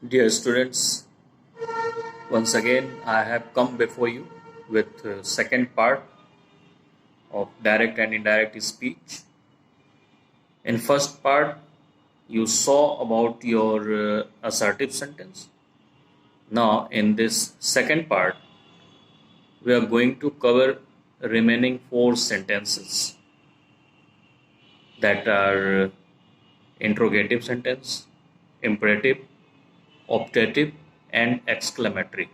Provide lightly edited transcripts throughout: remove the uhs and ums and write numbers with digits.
Dear students, once again I have come before you with second part of direct and indirect speech. In first part, you saw about your assertive sentence. Now, in this second part, we are going to cover remaining four sentences that are interrogative sentence, imperative, optative, and exclamatory.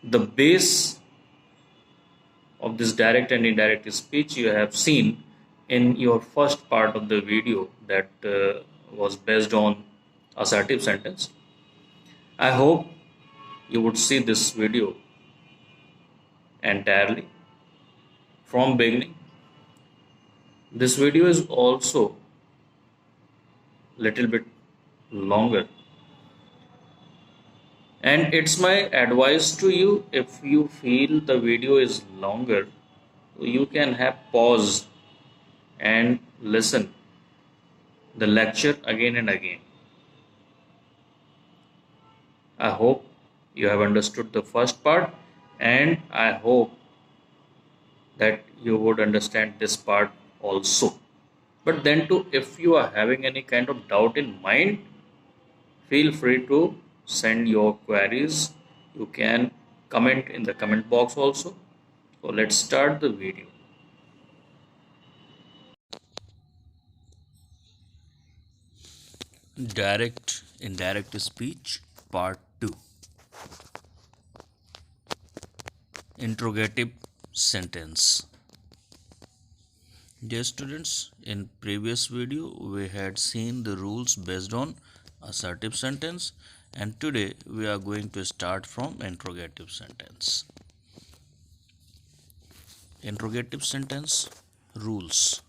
The base of this direct and indirect speech you have seen in your first part of the video that was based on assertive sentence. I hope you would see this video entirely from beginning. This video is also little bit longer, and it's my advice to you, if you feel the video is longer, you can have pause and listen the lecture again and again. I hope you have understood the first part, and I hope that you would understand this part also. But then too, if you are having any kind of doubt in mind, feel free to send your queries. You can comment in the comment box also. So let's start the video. Direct indirect speech part 2. Interrogative sentence. Dear students, in previous video we had seen the rules based on assertive sentence, and today we are going to start from interrogative sentence. Interrogative sentence rules.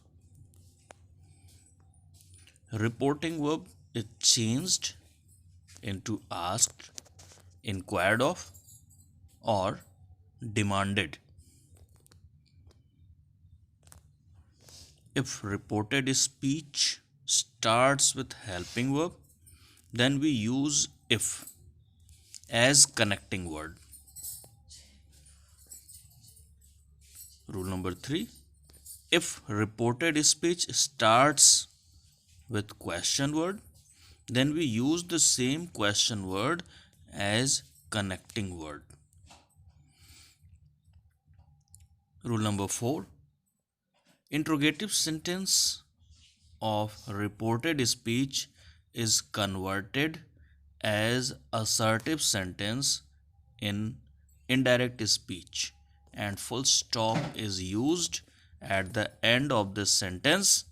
Reporting verb is changed into asked, inquired of, or demanded. If reported speech starts with helping verb, then we use if as connecting word. Rule number 3. If reported speech starts with question word, then we use the same question word as connecting word. Rule number 4. Interrogative sentence of reported speech is converted as assertive sentence in indirect speech, and full stop is used at the end of this sentence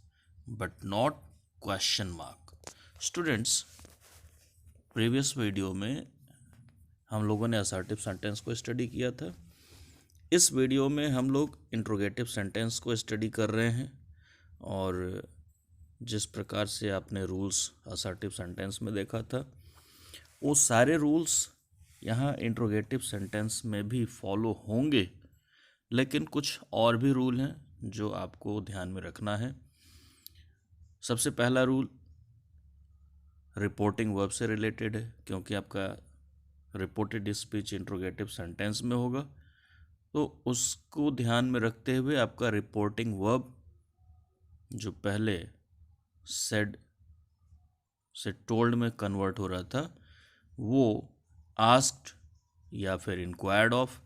but not question mark. Students, previous video में हम लोगों ने assertive sentence को study किया था. इस video में हम लोग इंट्रोगेटिव सेंटेंस को स्टडी कर रहे हैं, और जिस प्रकार से आपने रूल्स असर्टिव सेंटेंस में देखा था, वो सारे रूल्स यहाँ इंट्रोगेटिव सेंटेंस में भी फॉलो होंगे, लेकिन कुछ और भी रूल हैं जो आपको ध्यान में रखना है. सबसे पहला रूल रिपोर्टिंग वर्ब से रिलेटेड है, क्योंकि आपका रिपोर्टेड स्पीच इंट्रोगेटिव सेंटेंस में होगा, तो उसको ध्यान में रखते हुए आपका रिपोर्टिंग वर्ब जो पहले सेड से टोल्ड में कन्वर्ट हो रहा था, वो आस्क्ड या फिर इंक्वायर्ड ऑफ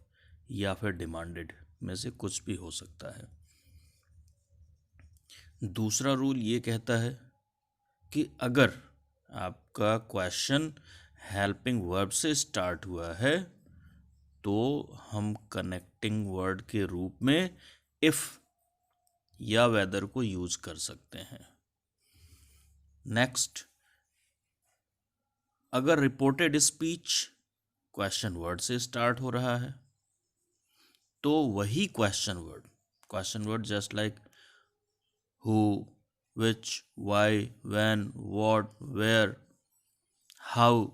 या फिर डिमांडेड में से कुछ भी हो सकता है. दूसरा रूल ये कहता है कि अगर आपका क्वेश्चन हेल्पिंग वर्ब से स्टार्ट हुआ है तो हम कनेक्टिंग वर्ड के रूप में इफ या वेदर को यूज कर सकते हैं. नेक्स्ट, अगर रिपोर्टेड स्पीच क्वेश्चन वर्ड से स्टार्ट हो रहा है तो वही question word just like who, which, why, when, what, where, how,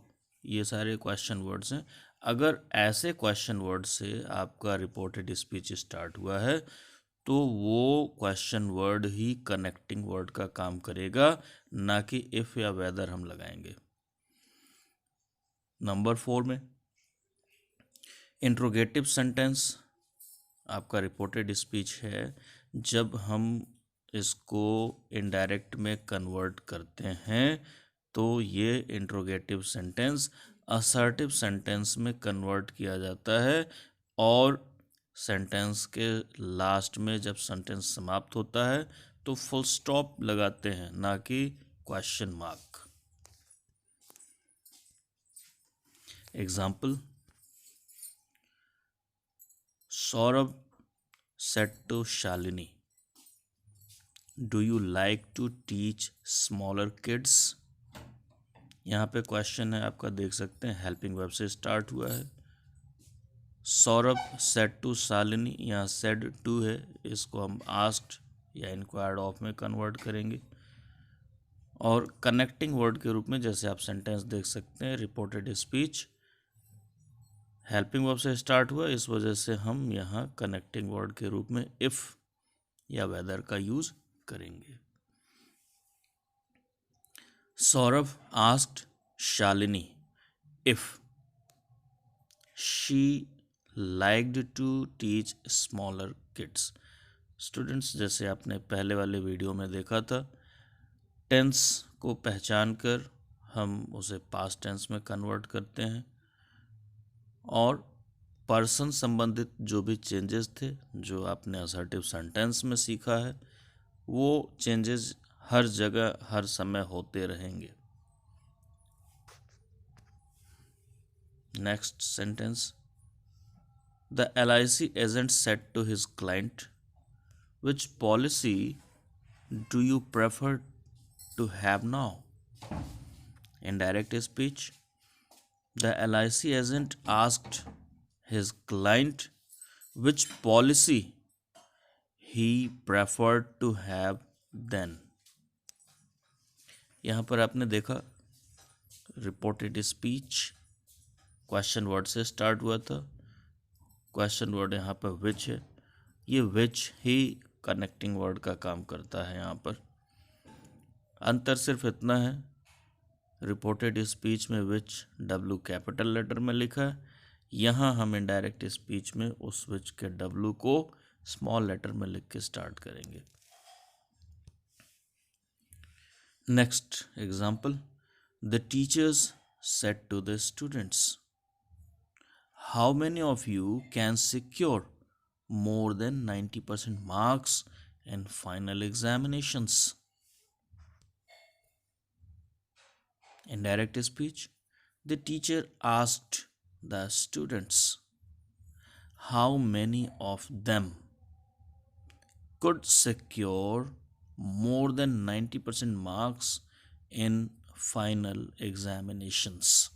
ये सारे क्वेश्चन वर्ड्स हैं. अगर ऐसे क्वेश्चन वर्ड से आपका रिपोर्टेड स्पीच स्टार्ट हुआ है तो वो क्वेश्चन वर्ड ही कनेक्टिंग वर्ड का काम करेगा, ना कि इफ़ या वेदर हम लगाएंगे. नंबर 4 में इंट्रोगेटिव सेंटेंस आपका रिपोर्टेड स्पीच है। जब हम इसको इनडायरेक्ट में कन्वर्ट करते हैं तो ये इंट्रोगेटिव सेंटेंस असर्टिव सेंटेंस में कन्वर्ट किया जाता है और सेंटेंस के लास्ट में जब सेंटेंस समाप्त होता है तो फुल स्टॉप लगाते हैं, ना कि question mark. Example, Saurabh said to Shalini, "Do you like to teach smaller kids?" यहाँ पे क्वेश्चन है आपका, देख सकते हैं हेल्पिंग वर्ब से स्टार्ट हुआ है। सौरभ सेड टू शालिनी, यहाँ सेड टू है, इसको हम आस्क्ड या इंक्वायर्ड ऑफ में कन्वर्ट करेंगे। और कनेक्टिंग वर्ड के रूप में जैसे आप सेंटेंस देख सकते हैं, रिपोर्टेड स्पीच हेल्पिंग वर्ब से स्टार्ट हुआ, इस वजह से हम यहाँ कनेक्टिंग वर्ड के रूप में इफ़ या वेदर का यूज करेंगे। Saurabh asked Shalini if she liked to teach smaller kids. Students, जैसे आपने पहले वाले वीडियो में देखा था, टेंस को पहचान कर हम उसे पास्ट टेंस में कन्वर्ट करते हैं और पर्सन संबंधित जो भी चेंजेस थे जो आपने असर्टिव सेंटेंस में सीखा है वो चेंजेस हर जगह हर समय होते रहेंगे। Next sentence, the LIC agent said to his client, which policy do you prefer to have now? Indirect speech, the LIC agent asked his client which policy he preferred to have then. यहाँ पर आपने देखा reported speech question word से start हुआ था। Question word यहाँ पर विच है, ये विच ही कनेक्टिंग वर्ड का काम करता है। यहाँ पर अंतर सिर्फ इतना है, रिपोर्टेड स्पीच में विच W कैपिटल लेटर में लिखा है, यहाँ हम इनडायरेक्ट स्पीच में उस विच के W को स्मॉल लेटर में लिख के स्टार्ट करेंगे। Next example, the teachers said to the students, how many of you can secure more than 90% marks in final examinations? Indirect speech, the teacher asked the students how many of them could secure more than 90% marks in final examinations.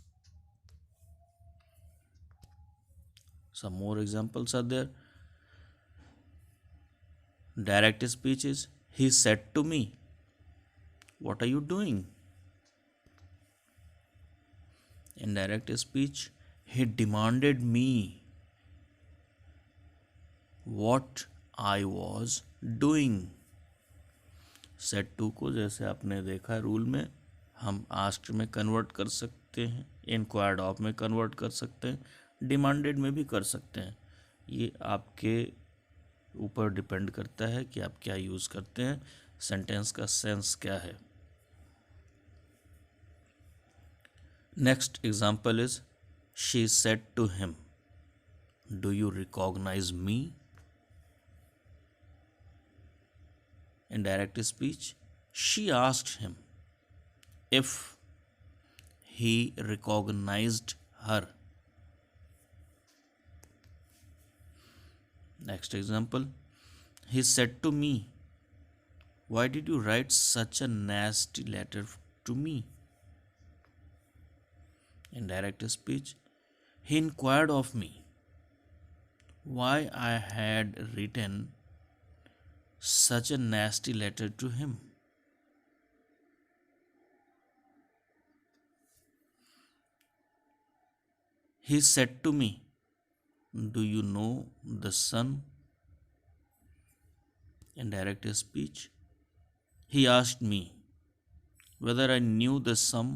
Some more examples are there. Direct speech is, he said to me, what are you doing? Indirect speech, he demanded me what I was doing. Said to को जैसे आपने देखा rule में हम asked में convert कर सकते हैं, इंक्वायर्ड ऑफ में कन्वर्ट कर सकते हैं, डिमांडेड में भी कर सकते हैं। ये आपके ऊपर डिपेंड करता है कि आप क्या यूज़ करते हैं, सेंटेंस का सेंस क्या है। Next example is, she said to him, do you recognise me? Indirect speech, she asked him if he recognized her. Next example, he said to me, why did you write such a nasty letter to me? Indirect speech, he inquired of me why I had written such a nasty letter to him. He said to me, do you know the sun? Indirect speech, he asked me whether I knew the sum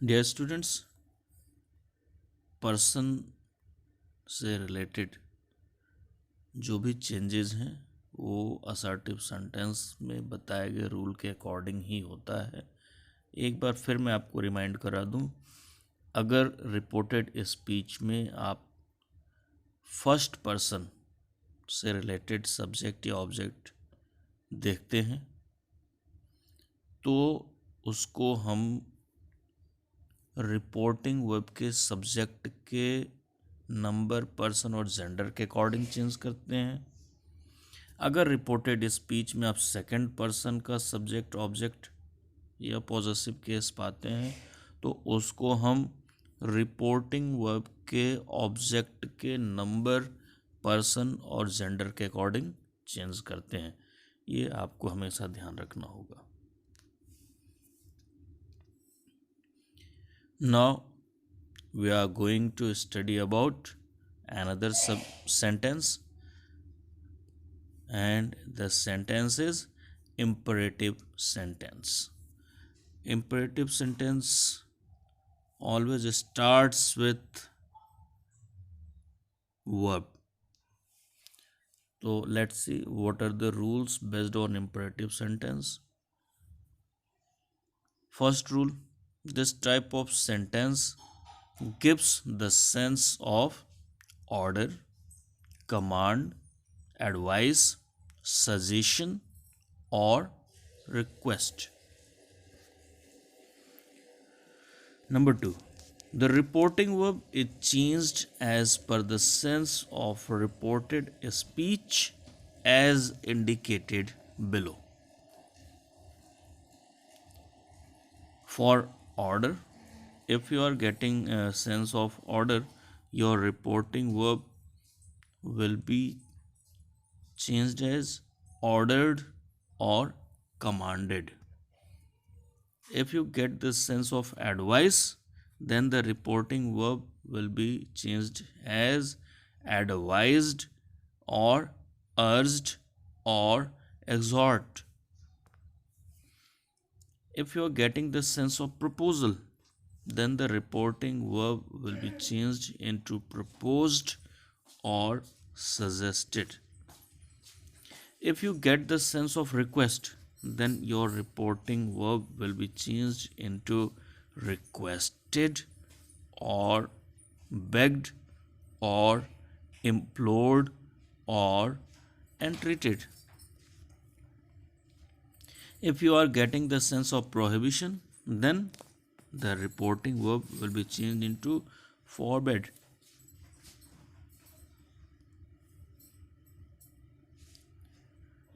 dear students, person से related जो भी changes हैं वो assertive sentence में बताए गए rule के according ही होता है। एक बार फिर मैं आपको रिमाइंड करा दूं, अगर रिपोर्टेड स्पीच में आप फर्स्ट पर्सन से रिलेटेड सब्जेक्ट या ऑब्जेक्ट देखते हैं तो उसको हम रिपोर्टिंग वर्ब के सब्जेक्ट के नंबर, पर्सन और जेंडर के अकॉर्डिंग चेंज करते हैं। अगर रिपोर्टेड स्पीच में आप सेकंड पर्सन का सब्जेक्ट, ऑब्जेक्ट या पॉजेसिव केस पाते हैं तो उसको हम रिपोर्टिंग वर्ब के ऑब्जेक्ट के नंबर, पर्सन और जेंडर के अकॉर्डिंग चेंज करते हैं। ये आपको हमेशा ध्यान रखना होगा। Now we are going to study about another sentence, and the sentence is imperative sentence. Imperative sentence always starts with verb. So let's see what are the rules based on imperative sentence. First rule, this type of sentence gives the sense of order, command, advice, suggestion, or request. Number two, the reporting verb is changed as per the sense of reported speech as indicated below. For order, if you are getting a sense of order, your reporting verb will be changed as ordered or commanded. If you get this sense of advice, then the reporting verb will be changed as advised or urged or exhort. If you are getting the sense of proposal, then the reporting verb will be changed into proposed or suggested. If you get the sense of request, then your reporting verb will be changed into requested or begged or implored or entreated. If you are getting the sense of prohibition, then the reporting verb will be changed into forbid.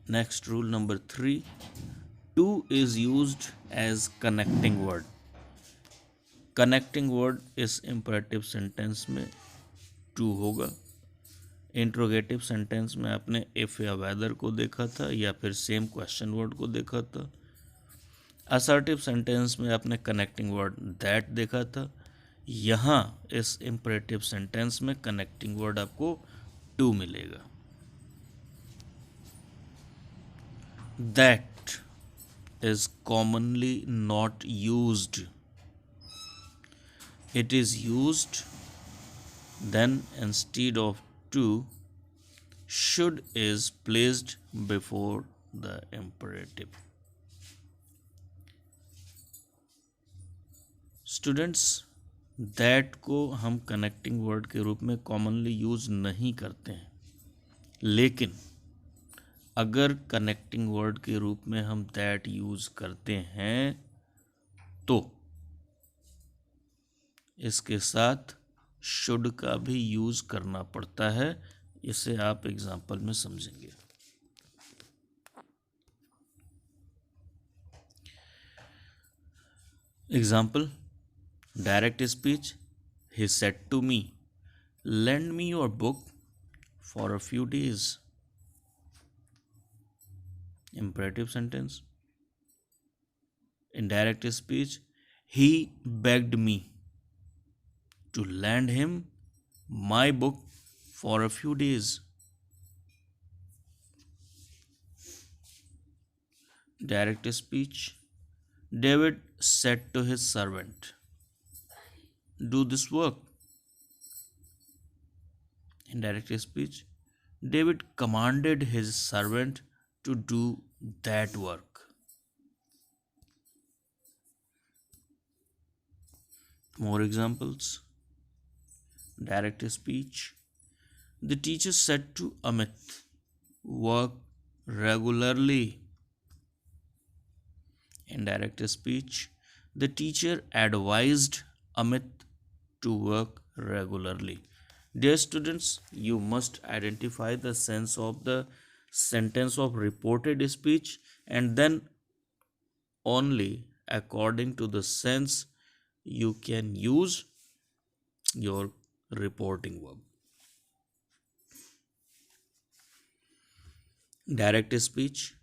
Next, rule number 3, to is used as connecting word. Connecting word इस imperative sentence में to होगा। Interrogative sentence में आपने if या weather को देखा था या फिर सेम क्वेश्चन वर्ड को देखा था। असर्टिव सेंटेंस में आपने कनेक्टिंग वर्ड दैट देखा था। यहाँ इस इम्परेटिव सेंटेंस में कनेक्टिंग वर्ड आपको टू मिलेगा। That is commonly not used. It is used then instead of to, should is placed before the imperative. Students, that को हम कनेक्टिंग वर्ड के रूप में कॉमनली यूज नहीं करते हैं, लेकिन अगर कनेक्टिंग वर्ड के रूप में हम दैट यूज करते हैं तो इसके साथ शुड का भी यूज करना पड़ता है। इसे आप एग्जाम्पल में समझेंगे। Example, direct speech, he said to me, lend me your book for a few days. Imperative sentence. Indirect speech, he begged me to lend him my book for a few days. Direct speech, David said to his servant, do this work. Indirect speech. David commanded his servant to do that work. More examples. Direct speech. The teacher said to Amit, work regularly. Indirect speech. The teacher advised Amit to work regularly. Dear students, you must identify the sense of the sentence of reported speech and then only according to the sense you can use your reporting verb. Direct speech.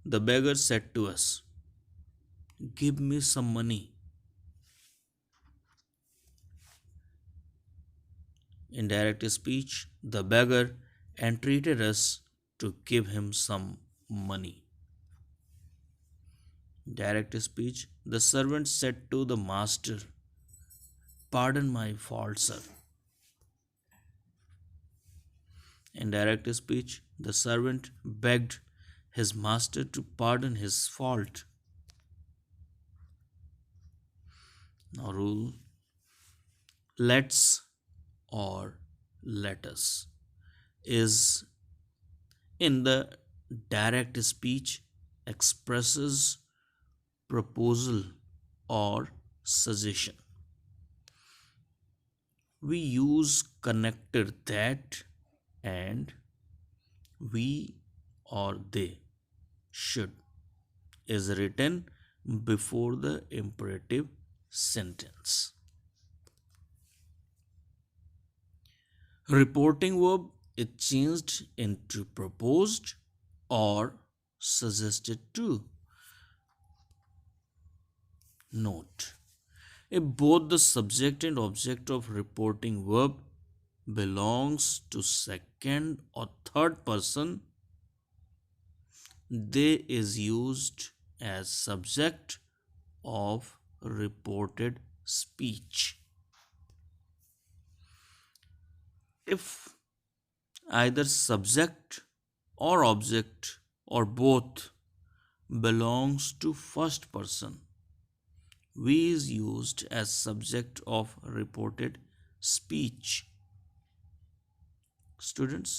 The beggar said to us, give me some money. Indirect speech. The beggar entreated us to give him some money. Direct speech. The servant said to the master, pardon my fault, sir. Indirect speech. The servant begged his master to pardon his fault. Now, rule let's or let us is in the direct speech expresses proposal or suggestion. We use connector that and we or they should is written before the imperative sentence. Reporting verb is changed into proposed or suggested to. Note: if both the subject and object of reporting verb belongs to second or third person, they is used as subject of reported speech. If either subject or object or both belongs to first person, we is used as subject of reported speech. Students,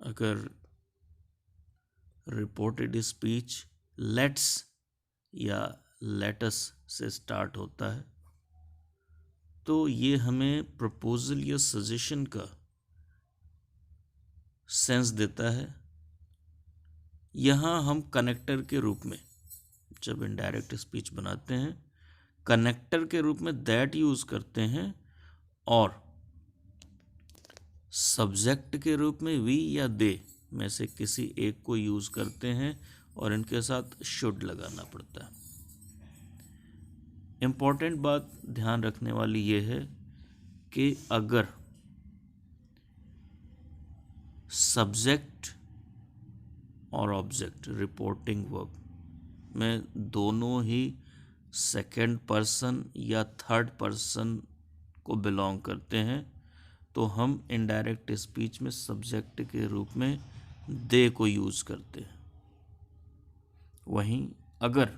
अगर reported speech let's या let's say start होता है तो ये हमें proposal या suggestion का sense देता है. यहाँ हम कनेक्टर के रूप में जब इनडायरेक्ट स्पीच बनाते हैं कनेक्टर के रूप में दैट यूज करते हैं और सब्जेक्ट के रूप में वी या दे में से किसी एक को यूज करते हैं और इनके साथ शुड लगाना पड़ता है. इम्पॉर्टेंट बात ध्यान रखने वाली ये है कि अगर सब्जेक्ट और ऑब्जेक्ट रिपोर्टिंग वर्ब में दोनों ही सेकंड पर्सन या थर्ड पर्सन को बिलोंग करते हैं तो हम इनडायरेक्ट स्पीच में सब्जेक्ट के रूप में दे को यूज करते हैं. वहीं अगर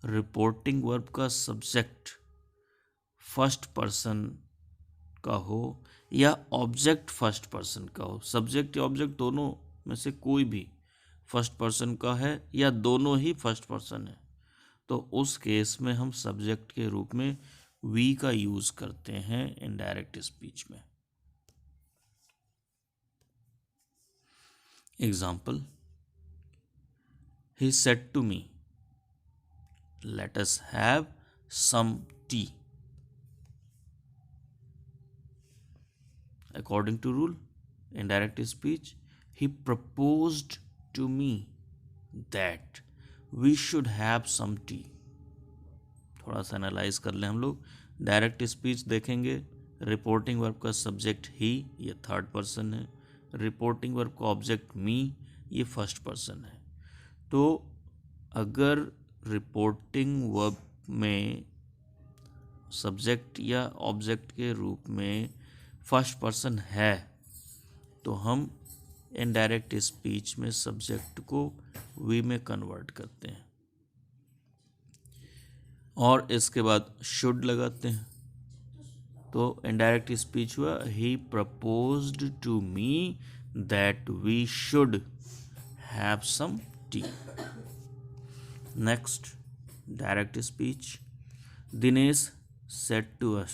रिपोर्टिंग वर्ब का सब्जेक्ट फर्स्ट पर्सन का हो या ऑब्जेक्ट फर्स्ट पर्सन का हो, सब्जेक्ट या ऑब्जेक्ट दोनों में से कोई भी फर्स्ट पर्सन का है या दोनों ही फर्स्ट पर्सन है, तो उस केस में हम सब्जेक्ट के रूप में वी का यूज करते हैं इनडायरेक्ट स्पीच में. Example: he said to me, let us have some tea. According to rule, indirect speech, he proposed to me that we should have some tea. थोड़ा सा एनालाइज कर लें हम लोग. डायरेक्ट स्पीच देखेंगे, रिपोर्टिंग वर्ब का subject ही, ये third person है. रिपोर्टिंग वर्ब का ऑब्जेक्ट मी, ये फर्स्ट पर्सन है. तो अगर रिपोर्टिंग वर्ब में सब्जेक्ट या ऑब्जेक्ट के रूप में फर्स्ट पर्सन है तो हम इनडायरेक्ट स्पीच में सब्जेक्ट को वी में कन्वर्ट करते हैं और इसके बाद शुड लगाते हैं। तो इनडायरेक्ट स्पीच हुआ he proposed to me that we should have some tea. Next, direct speech. Dinesh said to us,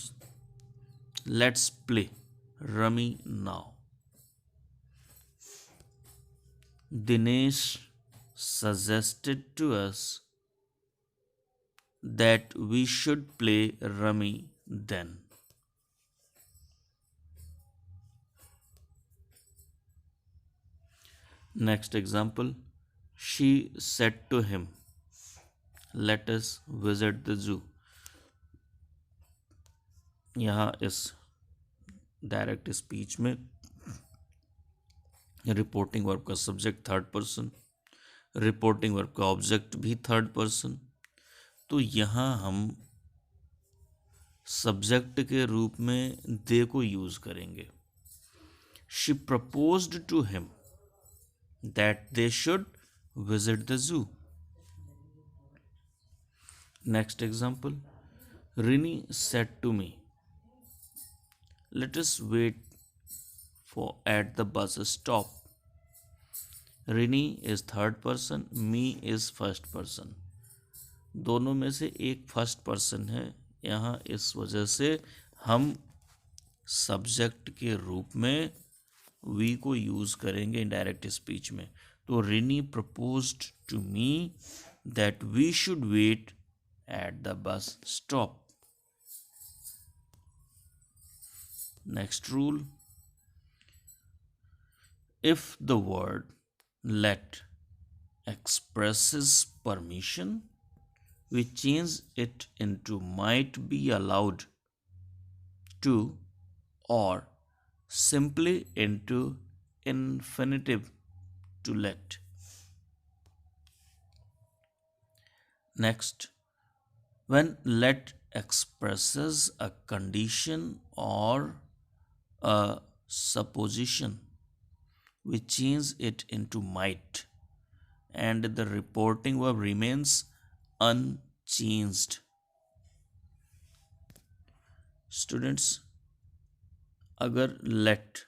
let's play rummy now. Dinesh suggested to us that we should play rummy then. Next example, she said to him, let us visit the zoo. यहाँ इस direct speech में reporting verb का subject third person, reporting verb का object भी third person. तो यहाँ हम subject के रूप में दे को यूज करेंगे। She proposed to him that they should visit the zoo. Next example, Rini said to me, let us wait for at the bus stop. Rini is third person, me is first person. दोनों में से एक first person है, यहाँ इस वजह से हम सब्जेक्ट के रूप में वी को यूज करेंगे इनडायरेक्ट स्पीच में। तो Rini proposed to me that we should wait at the bus stop. Next rule, if the word let expresses permission, we change it into might be allowed to or simply into infinitive to let. Next, when let expresses a condition or a supposition, we change it into might and the reporting verb remains unchanged. Students, अगर let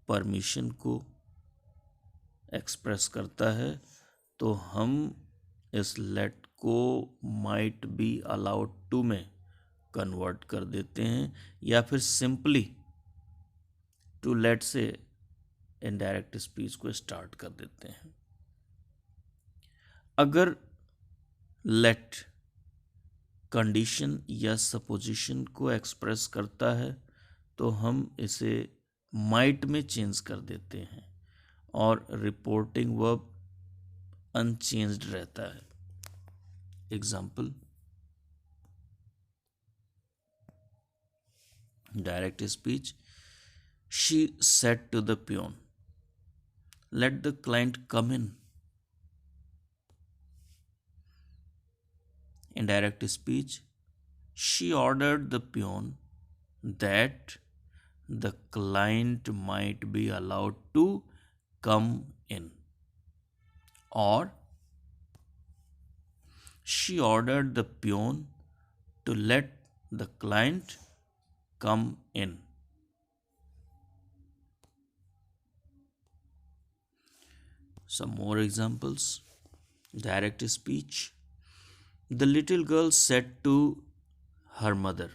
permission को express करता है तो हम इस let को might be allowed to में convert कर देते हैं या फिर सिंपली टू लेट से इनडायरेक्ट स्पीच को स्टार्ट कर देते हैं। अगर लेट कंडीशन या सपोजिशन को एक्सप्रेस करता है तो हम इसे माइट में चेंज कर देते हैं और रिपोर्टिंग वर्ब अनचेंज्ड रहता है। Example, direct speech, she said to the peon, let the client come in. Indirect speech, she ordered the peon that the client might be allowed to come in. Or she ordered the peon to let the client come in. Some more examples. Direct speech. The little girl said to her mother,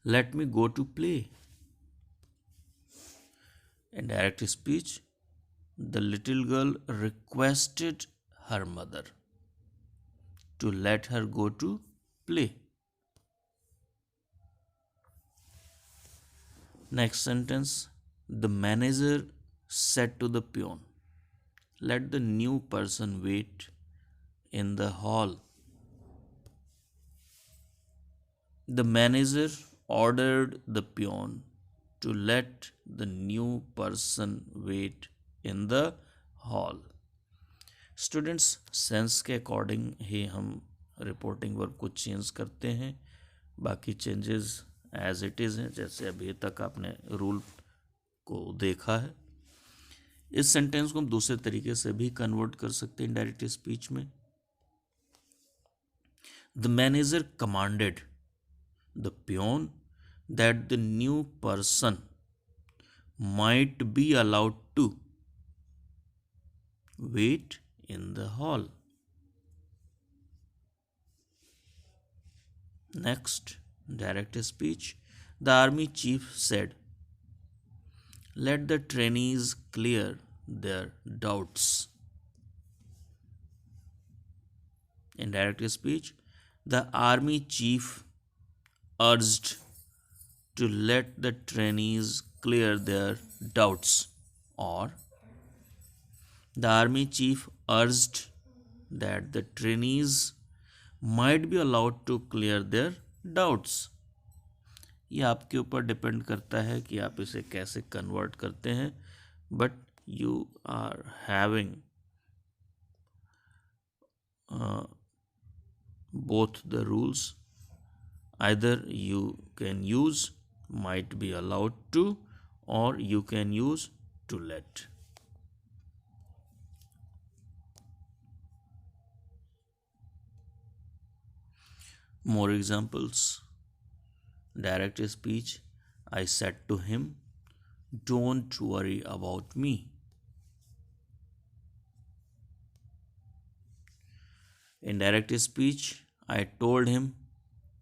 let me go to play. In direct speech, the little girl requested her mother to let her go to play. Next sentence, the manager said to the peon, let the new person wait in the hall. The manager ordered the peon to let the new person wait in the hall. Students, sense के according ही हम reporting verb को change करते हैं, बाकी changes as it is हैं, जैसे अभी तक आपने रूल को देखा है। इस सेंटेंस को हम दूसरे तरीके से भी कन्वर्ट कर सकते हैं इनडायरेक्ट स्पीच में। The manager commanded the peon that the new person might be allowed to wait in the hall. Next, direct speech. The army chief said, let the trainees clear their doubts. In direct speech, the army chief urged to let the trainees clear their doubts, or the army chief urged that the trainees might be allowed to clear their doubts. ये आपके ऊपर depend करता है कि आप इसे कैसे convert करते हैं, but you are having both the rules. Either you can use might be allowed to, or you can use to let. More examples. Direct speech. I said to him, don't worry about me. In direct speech, I told him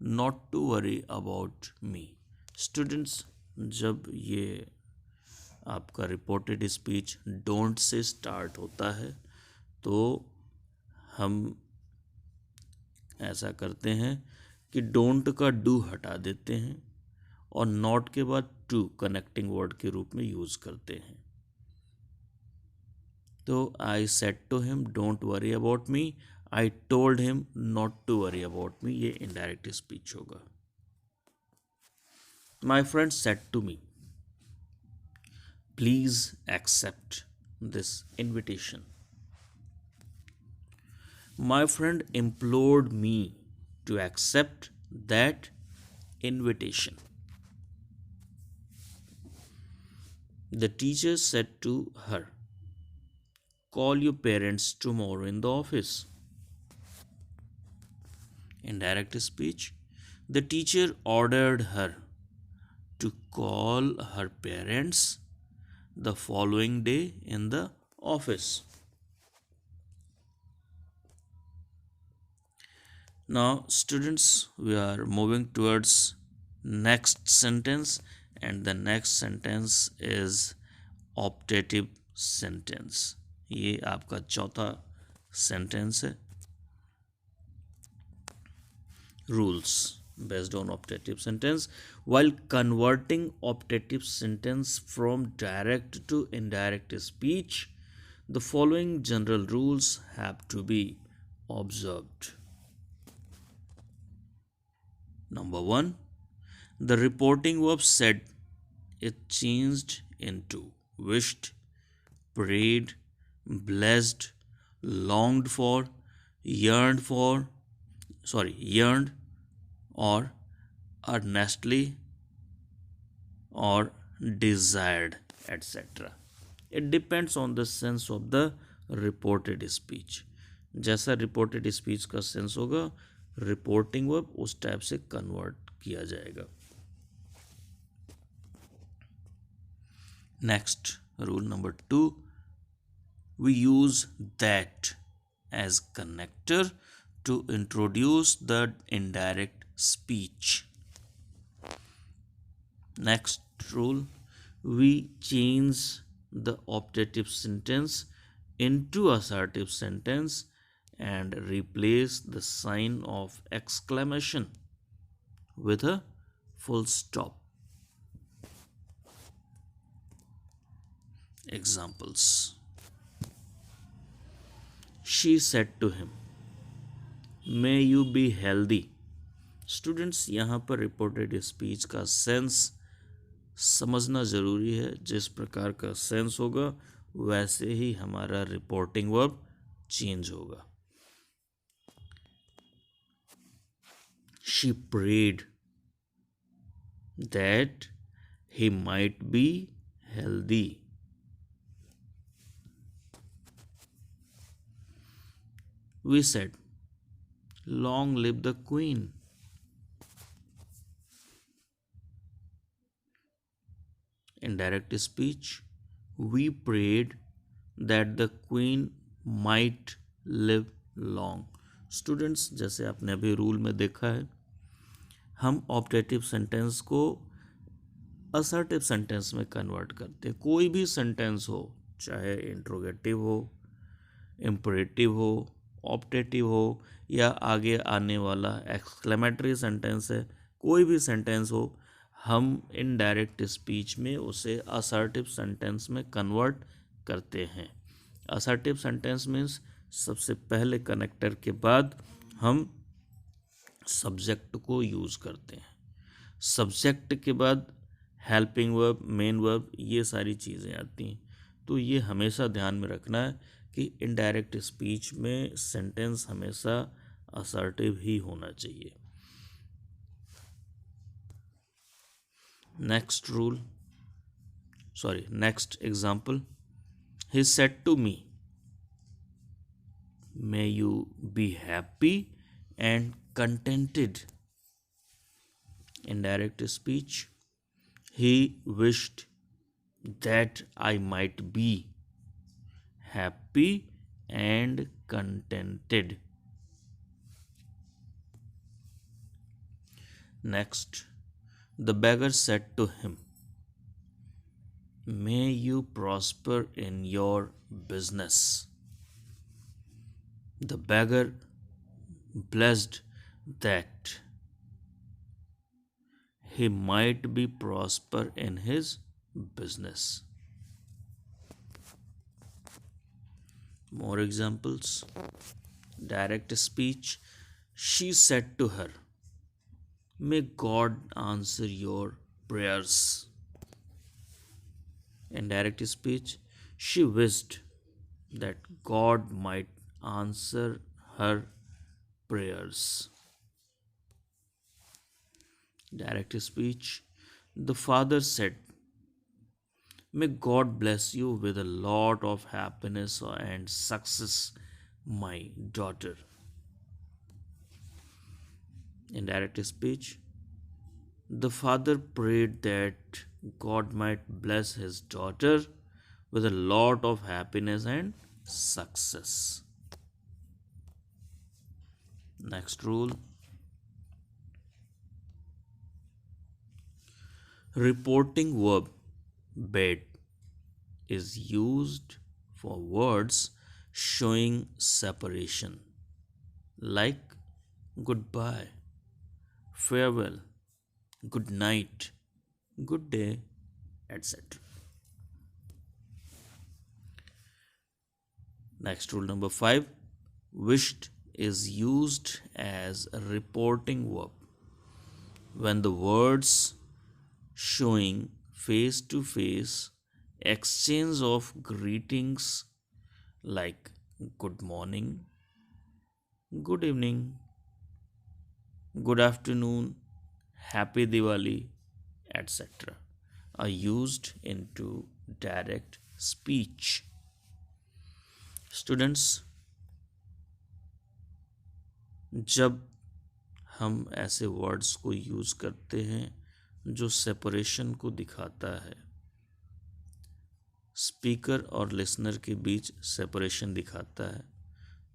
not to worry about me. Students, जब ये आपका reported speech don't say start होता है तो हम ऐसा करते हैं कि डोंट का डू हटा देते हैं और नॉट के बाद टू कनेक्टिंग वर्ड के रूप में यूज़ करते हैं। तो I said to him don't worry about me, I told him not to worry about me, ये इनडायरेक्ट स्पीच होगा। My friend said to me please accept this invitation. My friend implored me to accept that invitation. The teacher said to her, call your parents tomorrow in the office. In direct speech, the teacher ordered her to call her parents the following day in the office. Now, students, we are moving towards next sentence, and the next sentence is optative sentence. ये आपका चौथा sentence है। Rules based on optative sentence. While converting optative sentence from direct to indirect speech, the following general rules have to be observed. Number 1, the reporting verb said is changed into wished, prayed, blessed, longed for, yearned or earnestly or desired, etc. It depends on the sense of the reported speech. जैसा reported speech का sense होगा, reporting verb उस type से convert किया जाएगा। Next, rule number 2, we use that as connector to introduce the indirect speech. Next rule, we change the optative sentence into assertive sentence and replace the sign of exclamation with a full stop. Examples. She said to him, may you be healthy. Students, यहाँ पर reported speech का sense समझना ज़रूरी है। जिस प्रकार का sense होगा वैसे ही हमारा रिपोर्टिंग वर्ब चेंज होगा। She prayed that he might be healthy. We said, long live the queen. In direct speech, we prayed that the queen might live long. Students, जैसे आपने अभी रूल में देखा है, हम ऑप्टेटिव सेंटेंस को assertive sentence में कन्वर्ट करते हैं। कोई भी सेंटेंस हो, चाहे इंट्रोगेटिव हो, इम्परेटिव हो, ऑप्टेटिव हो, या आगे आने वाला एक्सक्लेमेटरी सेंटेंस है, कोई भी सेंटेंस हो, हम इनडायरेक्ट स्पीच में उसे असर्टिव सेंटेंस में कन्वर्ट करते हैं। असर्टिव सेंटेंस मीन्स सबसे पहले कनेक्टर के बाद हम सब्जेक्ट को यूज़ करते हैं। सब्जेक्ट के बाद हेल्पिंग वर्ब, मेन वर्ब, ये सारी चीज़ें आती हैं। तो ये हमेशा ध्यान में रखना है कि इनडायरेक्ट स्पीच में सेंटेंस हमेशा असर्टिव ही होना चाहिए। Next example, he said to me, may you be happy and contented. In direct speech, he wished that I might be happy and contented. Next, the beggar said to him, may you prosper in your business. The beggar blessed that he might be prosper in his business. More examples. Direct speech, she said to her, may God answer your prayers. In direct speech, she wished that God might answer her prayers. Direct speech, the father said, may God bless you with a lot of happiness and success, my daughter. In direct speech, the father prayed that God might bless his daughter with a lot of happiness and success. Next rule, reporting verb bed is used for words showing separation, like goodbye, farewell, good night, good day, etc. Next, rule number 5, wished is used as a reporting verb when the words showing face to face exchange of greetings like good morning, good evening, good afternoon, happy Diwali, etc. are used into direct speech. Students, जब हम ऐसे words को use करते हैं जो separation को दिखाता है, स्पीकर और लिसनर के बीच सेपरेशन दिखाता है,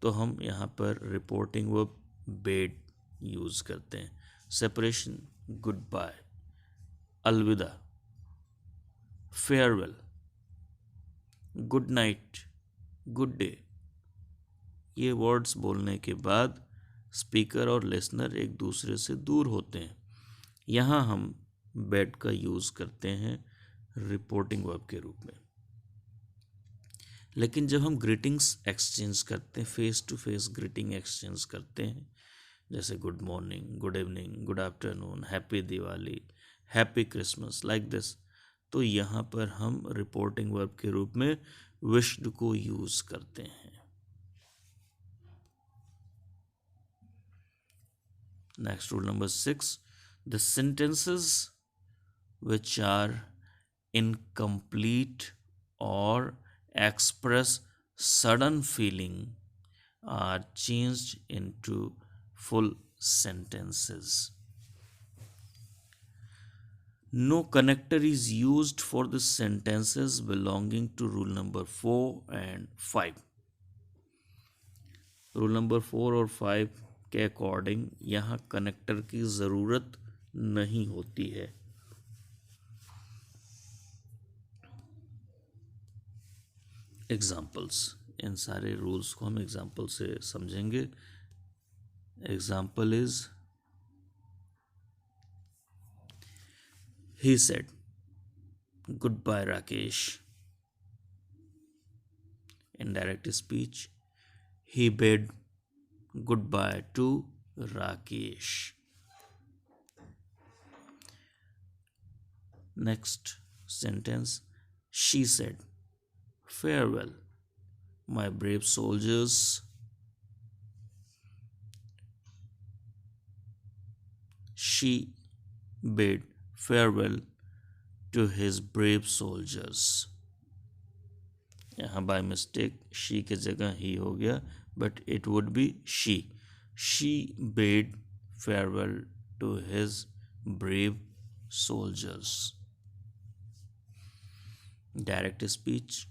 तो हम यहाँ पर रिपोर्टिंग वर्ब बेड यूज़ करते हैं। सेपरेशन, गुड बाय, अलविदा, farewell, good night, good day, ये वर्ड्स बोलने के बाद स्पीकर और लिसनर एक दूसरे से दूर होते हैं। यहाँ हम बेड का यूज़ करते हैं रिपोर्टिंग वर्ब के रूप में। लेकिन जब हम ग्रीटिंग्स एक्सचेंज करते हैं, face to face greeting exchange करते हैं, जैसे good morning, good evening, good afternoon, happy Diwali, happy Christmas, like this, तो यहाँ पर हम रिपोर्टिंग वर्ब के रूप में विश्ड को यूज़ करते हैं। Next, rule number 6, the sentences which are incomplete or express sudden feeling are changed into full sentences. No connector is used for the sentences belonging to rule number 4 and 5. Rule number 4 और 5 के according यहाँ connector की ज़रूरत नहीं होती है. Examples, इन सारे rules को हम एग्जाम्पल से समझेंगे. Example is he said goodbye Rakesh. Indirect speech, he bid goodbye to Rakesh. Next sentence, she said, farewell, my brave soldiers. She bid farewell to his brave soldiers. यहाँ by mistake she की जगह he हो गया, but it would be she. She bade farewell to his brave soldiers. Direct speech,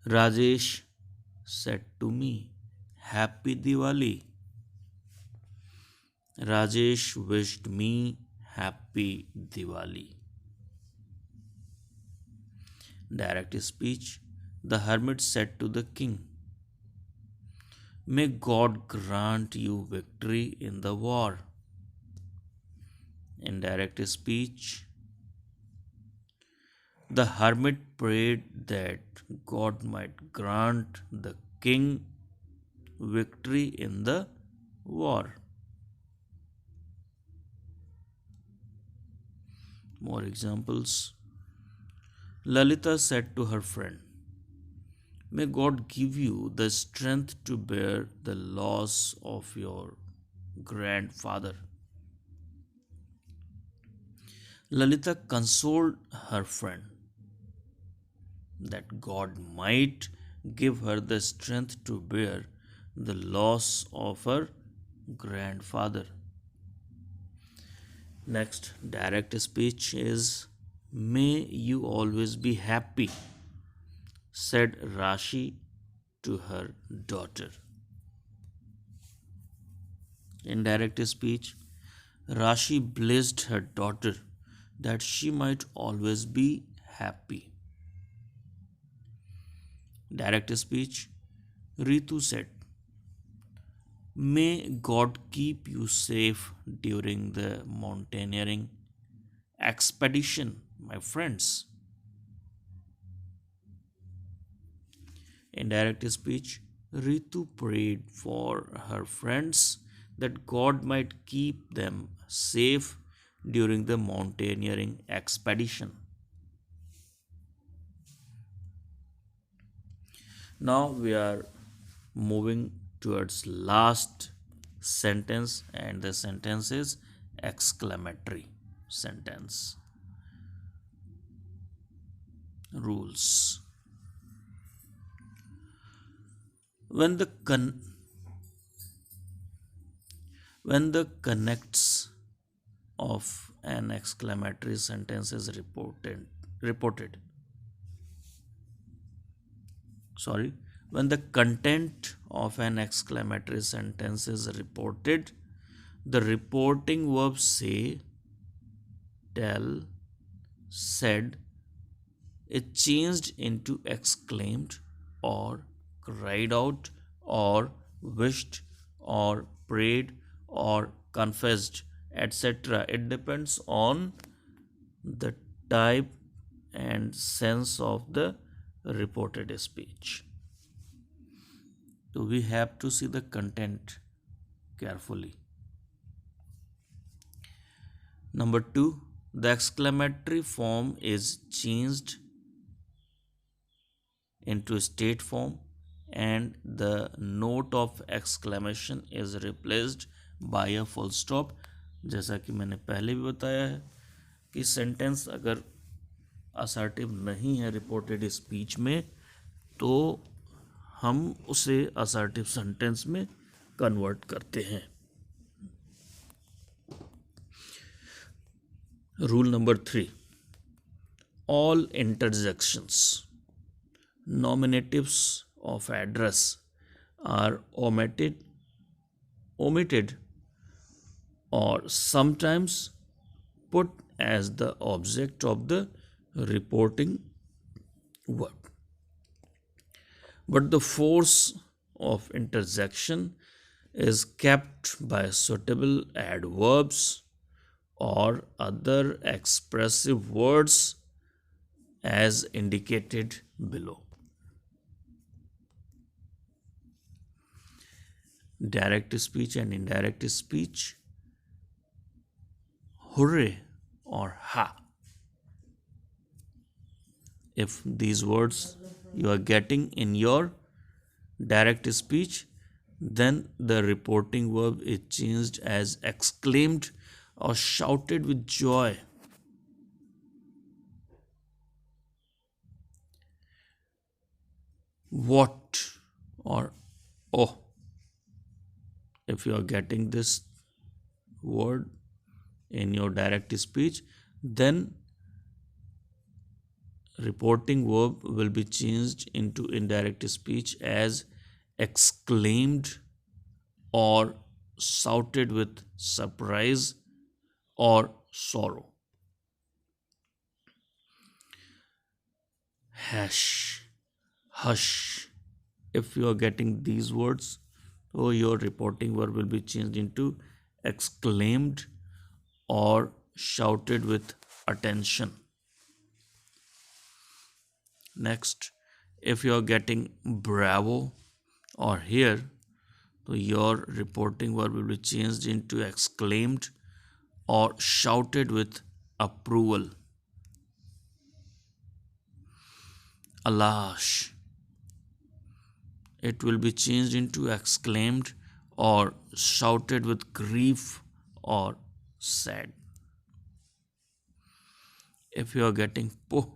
Rajesh said to me happy Diwali. Rajesh wished me happy Diwali. Direct speech, the hermit said to the king, may God grant you victory in the war. Indirect speech, the hermit prayed that God might grant the king victory in the war. More examples. Lalita said to her friend, may God give you the strength to bear the loss of your grandfather. Lalita consoled her friend that God might give her the strength to bear the loss of her grandfather. Next, direct speech is, may you always be happy, said Rashi to her daughter. Indirect speech, Rashi blessed her daughter that she might always be happy. Direct speech, Ritu said, may God keep you safe during the mountaineering expedition, my friends. Indirect speech, Ritu prayed for her friends that God might keep them safe during the mountaineering expedition. Now we are moving towards last sentence, and the sentence is exclamatory sentence. Rules. When the connects of an exclamatory sentence is reported. When the content of an exclamatory sentence is reported, the reporting verbs say, tell, said, is changed into exclaimed or cried out or wished or prayed or confessed, etc. It depends on the type and sense of the reported speech. So we have to see the content carefully. Number 2, the exclamatory form is changed into state form and the note of exclamation is replaced by a full stop. जैसा कि मैंने पहले भी बताया है कि sentence अगर assertive नहीं है रिपोर्टेड स्पीच में तो हम उसे असर्टिव सेंटेंस में कन्वर्ट करते हैं। Rule number 3, all interjections, nominatives of address are omitted or sometimes put as the object of the reporting verb. But the force of interjection is kept by suitable adverbs or other expressive words as indicated below. Direct speech and indirect speech, hooray or ha. If these words you are getting in your direct speech, then the reporting verb is changed as exclaimed or shouted with joy. What or oh. If you are getting this word in your direct speech, then reporting verb will be changed into indirect speech as exclaimed or shouted with surprise or sorrow. Hash, hush. If you are getting these words, so your reporting verb will be changed into exclaimed or shouted with attention. Next, if you are getting bravo or here, so your reporting verb will be changed into exclaimed or shouted with approval. Alas, it will be changed into exclaimed or shouted with grief or sad. If you are getting po,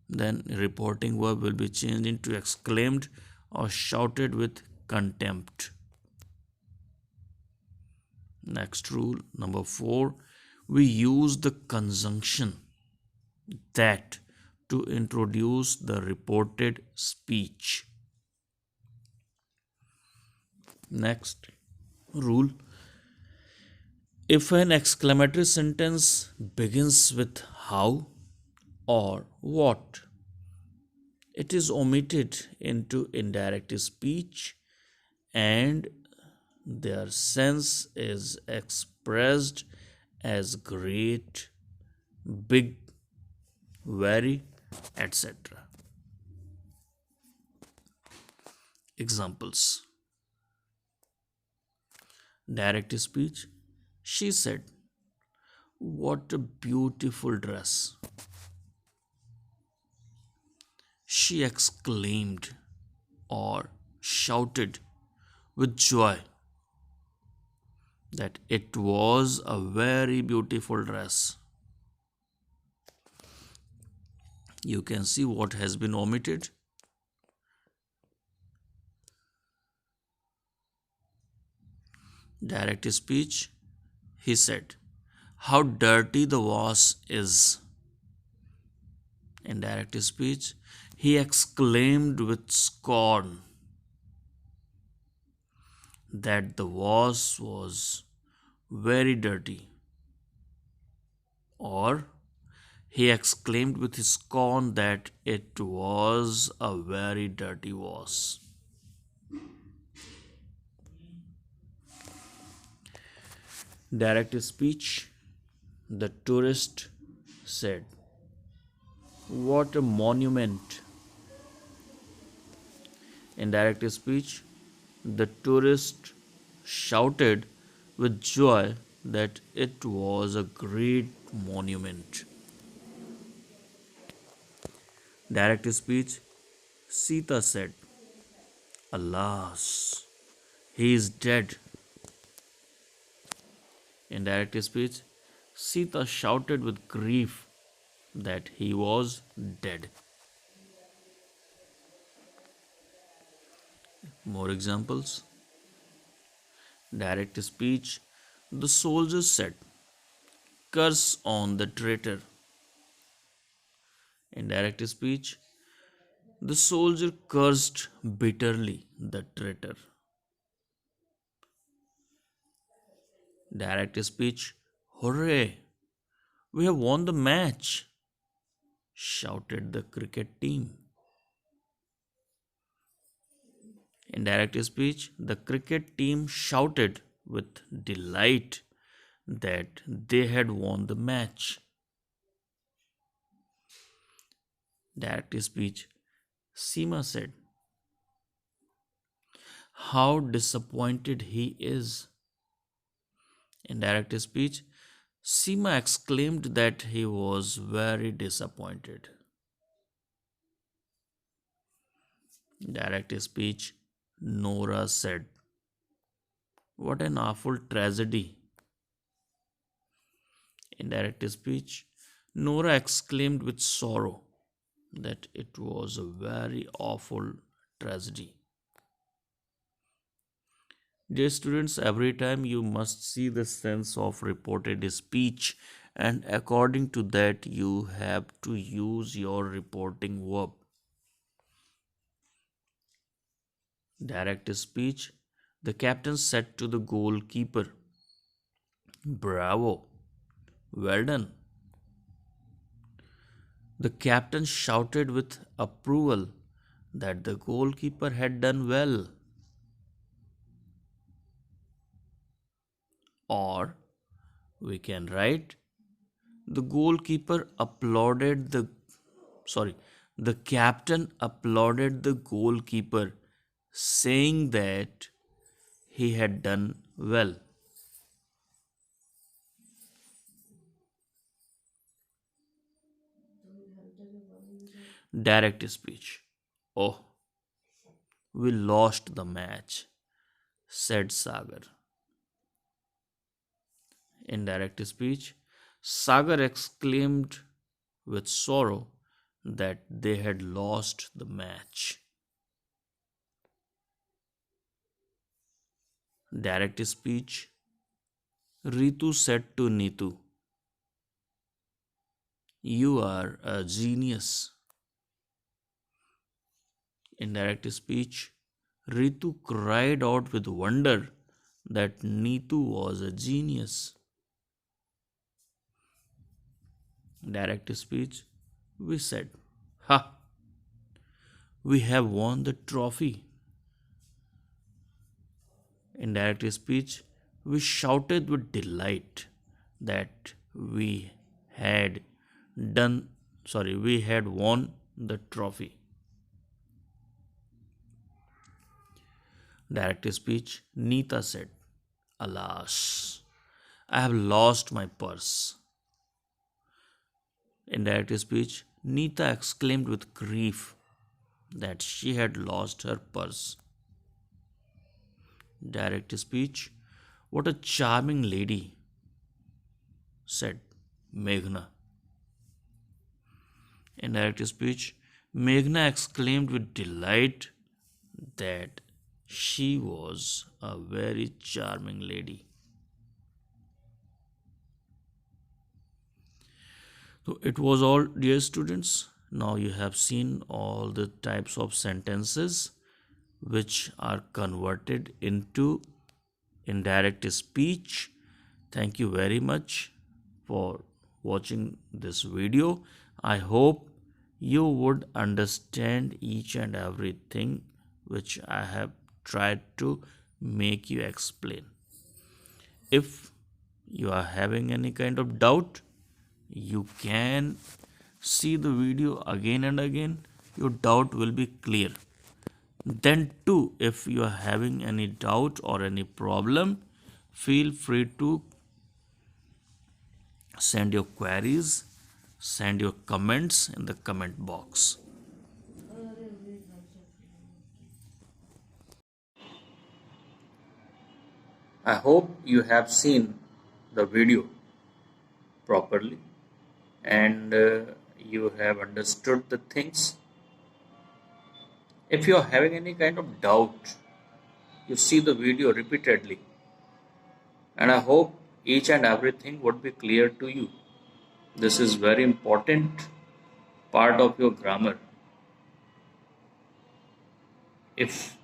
then reporting verb will be changed into exclaimed or shouted with contempt. Next rule, number 4, we use the conjunction that to introduce the reported speech. Next rule, if an exclamatory sentence begins with how or what, it is omitted into indirect speech and their sense is expressed as great, big, very, etc. Examples. Direct speech. She said, "What a beautiful dress." She exclaimed or shouted with joy that it was a very beautiful dress. You can see what has been omitted. Direct speech. He said, "How dirty the vase is." Indirect speech. He exclaimed with scorn that the vase was very dirty. Or he exclaimed with scorn that it was a very dirty vase. Direct speech. The tourist said, "What a monument." Indirect speech. The tourist shouted with joy that it was a great monument. Direct speech. Sita said, "Alas, he is dead." In direct speech, Sita shouted with grief that he was dead. More examples. Direct speech, the soldiers said, "Curse on the traitor." In direct speech, the soldier cursed bitterly the traitor. Direct speech, "Hooray! We have won the match!" shouted the cricket team. In direct speech, the cricket team shouted with delight that they had won the match. Direct speech, Seema said, "How disappointed he is." In direct speech, Seema exclaimed that he was very disappointed. Direct speech, Nora said, "What an awful tragedy." In direct speech, Nora exclaimed with sorrow that it was a very awful tragedy. Dear students, every time you must see the sense of reported speech, and according to that, you have to use your reporting verb. Direct speech, the captain said to the goalkeeper, "Bravo, well done." The captain shouted with approval that the goalkeeper had done well. Or we can write, the goalkeeper applauded the sorry, the captain applauded the goalkeeper, saying that he had done well. Direct speech. "Oh, we lost the match," said Sagar. In direct speech, Sagar exclaimed with sorrow that they had lost the match. Direct speech, Ritu said to Neetu, "You are a genius." In direct speech, Ritu cried out with wonder that Neetu was a genius. Direct speech, we said, "Ha! We have won the trophy." In direct speech, we shouted with delight that had we had won the trophy. Direct speech, Neeta said, "Alas, I have lost my purse." In direct speech, Neeta exclaimed with grief that she had lost her purse. Direct speech, what a charming lady, said Meghna. In direct speech, Meghna exclaimed with delight that she was a very charming lady. So it was all, dear students. Now you have seen all the types of sentences which are converted into indirect speech. Thank you very much for watching this video. I hope you would understand each and everything which I have tried to make you explain. If you are having any kind of doubt, you can see the video again and again. Your doubt will be clear. Then too, if you are having any doubt or any problem, feel free to send your queries, send your comments in the comment box. I hope you have seen the video properly and you have understood the things. If you are having any kind of doubt, you see the video repeatedly, and I hope each and everything would be clear to you. This is very important part of your grammar. If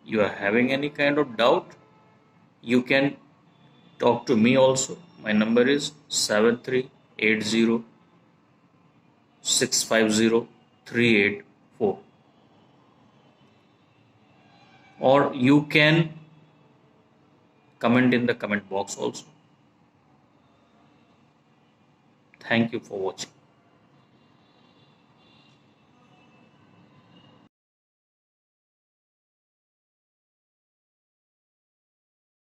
you are having any kind of doubt, you can talk to me also. My number is 7380650384, or you can comment in the comment box also. Thank you for watching.